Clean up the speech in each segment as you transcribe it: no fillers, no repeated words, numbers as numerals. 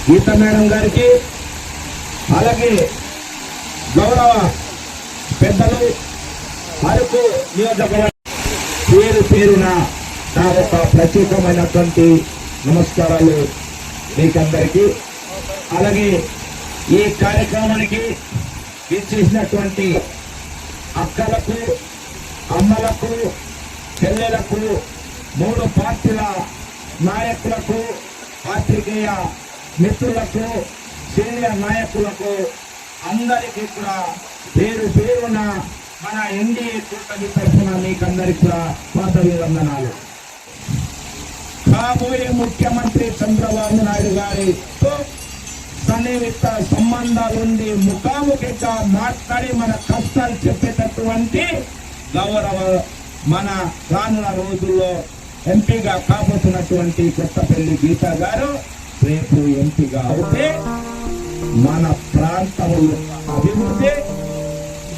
Gita madam గారికి అలాగే గౌరవ పెద్దలు అరకు నియోజకవర్గ పేరు పేరున నా యొక్క ప్రత్యేకమైనటువంటి నమస్కారాలు మీకందరికీ. అలాగే ఈ కార్యక్రమానికి ఇచ్చేసినటువంటి అక్కలకు, అమ్మలకు, చెల్లెలకు, 3 పార్టీల నాయకులకు, పాత్రికేయ మిత్రులకు, సీనియర్ నాయకులకు అందరికీ కూడా పేరు పేరున మన ఎన్డీఏ కూటమి తరఫున మీకందరికీ కూడా పాదాభివందనాలు. కాబోయే ముఖ్యమంత్రి చంద్రబాబు నాయుడు గారితో సన్నిహిత సంబంధాలుండి ముఖాముఖిగా మాట్లాడి మన కష్టాలు చెప్పేటటువంటి గౌరవ మన రానున్న రోజుల్లో ఎంపీగా కాబోతున్నటువంటి కొత్తపల్లి గీతా గారు రేపు ఎంపీగా అవుతే మన ప్రాంతంలో అభివృద్ధి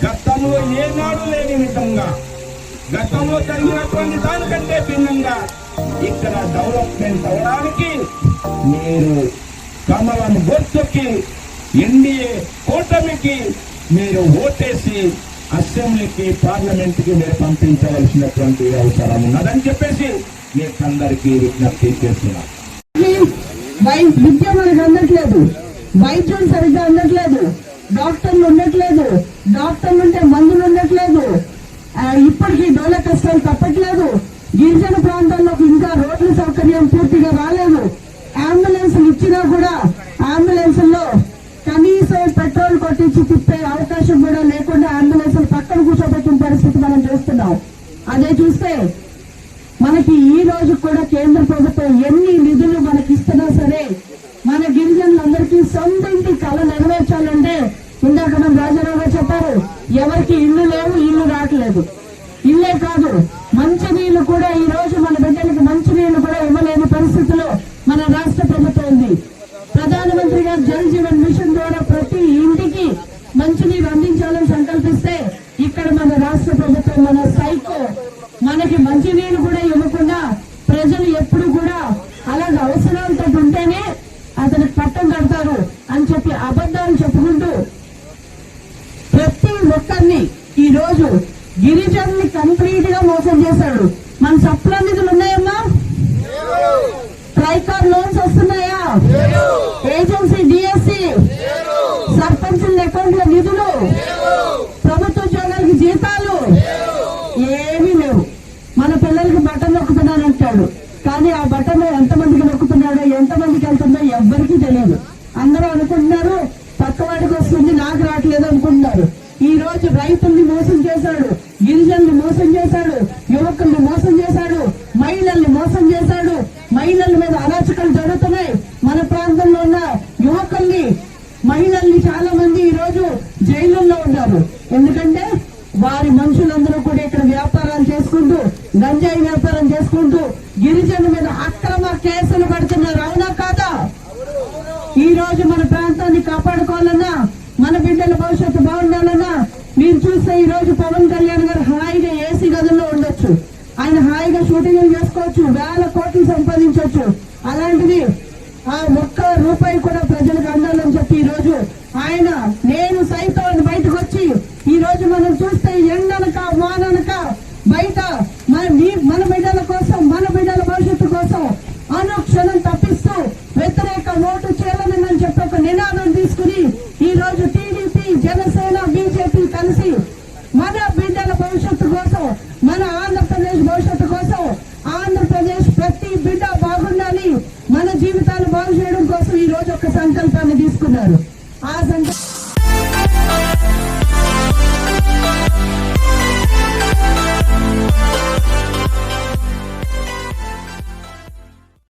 గతంలో ఏనాడు లేని విధంగా, గతంలో జరిగినటువంటి దానికంటే భిన్నంగా ఇక్కడ డెవలప్మెంట్ అవడానికి మీరు కమలం గుర్తుకి, ఎన్డీఏ కూటమికి మీరు ఓటేసి అసెంబ్లీకి, పార్లమెంట్కి మీరు పంపించవలసినటువంటి అవసరం ఉన్నదని చెప్పేసి మీకందరికీ విజ్ఞప్తి చేస్తున్నా. విద్య మనకు అందట్లేదు, వైద్యులు సరిగ్గా అందట్లేదు, డాక్టర్లు ఉండట్లేదు, డాక్టర్లు ఉంటే మందులు ఉండట్లేదు, ఇప్పటికీ డోల కష్టాలు తప్పట్లేదు. గిరిజన ప్రాంతాల్లోకి ఇంకా రోడ్ల సౌకర్యం పూర్తిగా రాలేదు. అంబులెన్స్ ఇచ్చినా కూడా అంబులెన్స్ లో కనీసం పెట్రోల్ కొట్టించి తిప్పే అవకాశం కూడా లేకుండా అంబులెన్స్ పక్కన కూర్చోబెట్టిన పరిస్థితి మనం చూస్తున్నాం. అదే చూస్తే మనకి ఈ రోజు కూడా కేంద్ర ప్రభుత్వం ఎన్ని నిధులు మనకి ఇస్తున్నా సరే మన గిరిజనులందరికీ సొంత ఇంటి కళ నెరవేర్చాలంటే ఇందాక మన రాజారావు గారు చెప్పారు, ఎవరికి ఇల్లు లేవు, ఇల్లు రావట్లేదు. ఇల్లే కాదు, మంచినీళ్లు కూడా ఈ రోజు మన బిడ్డలకి మంచినీళ్లు కూడా ఇవ్వలేని పరిస్థితిలో మన రాష్ట్ర ప్రభుత్వం ఉంది. ప్రధానమంత్రి గారు జల్ జీవన్ మిషన్ ద్వారా ప్రతి ఇంటికి మంచినీరు అందించాలని సంకల్పిస్తే ఇక్కడ మన రాష్ట్ర ప్రభుత్వం, మన సైకో మనకి మంచినీళ్లు కూడా ఇవ్వకుండా ప్రజలు ఎప్పుడు కూడా అలాగే అవసరాలతో ఉంటేనే అతనికి పట్టం కడతారు అని చెప్పి అబద్ధాలు చెప్పుకుంటూ ప్రతి ఒక్కరిని ఈ రోజు గిరిజనుల్ని కంప్లీట్ గా మోసం చేశాడు. మన సప్లా నిధులు ఉన్నాయమ్మా? ట్రైకార్ లోన్స్ వస్తున్నాయా? ఏజెన్సీ డిఎస్సి, సర్పంచుల అకౌంట్ల నిధులు, ప్రభుత్వ ఉద్యోగాలకి జీతాలు ఏమీ లేవు. మన పిల్లలకి బటన్ నొక్కుతున్నానంటాడు, కానీ ఆ బటన్ ఎంతమందికి నొక్కుతున్నాడో, ఎంతమందికి వెళ్తుందో ఎవ్వరికీ తెలియదు. అందరూ అనుకుంటున్నారు పక్కవాడికి వస్తుంది, నాకు రావట్లేదు అనుకుంటున్నారు. ఈ రోజు రైతుల్ని మోసం చేశాడు, గిరిజనుల్ని మోసం చేశాడు, యువకుల్ని మోసం చేశాడు, మహిళల్ని మోసం చేశాడు. మహిళల మీద అరాచకాలు జరుగుతున్నాయి. మన ప్రాంతంలో ఉన్న యువకుల్ని, మహిళల్ని చాలా మంది ఈ రోజు జైలుల్లో ఉన్నారు. ఎందుకంటే వారి మనుషులందరూ కూడా ఇక్కడ వ్యాపారాలు చేసుకుంటూ, గంజాయి వ్యాపారం చేసుకుంటూ గిరిజనుల మీద అక్రమ కేసులు పడుతున్నారు. అవునా కాదా? ఈ రోజు మన ప్రాంతాన్ని కాపాడుకోవాలన్నా, మన బిడ్డల భవిష్యత్తు బాగుండాలన్నా మీరు చూస్తే ఈ రోజు పవన్ కళ్యాణ్ గారు హాయిగా ఏసీ గదుల్లో ఉండొచ్చు, ఆయన హాయిగా షూటింగ్ చేసుకోవచ్చు, వేల కోట్లు సంపాదించవచ్చు. అలాంటిది ఆ ఒక్క సంకల్పాన్ని తీసుకున్నారు. ఆ సంకల్పం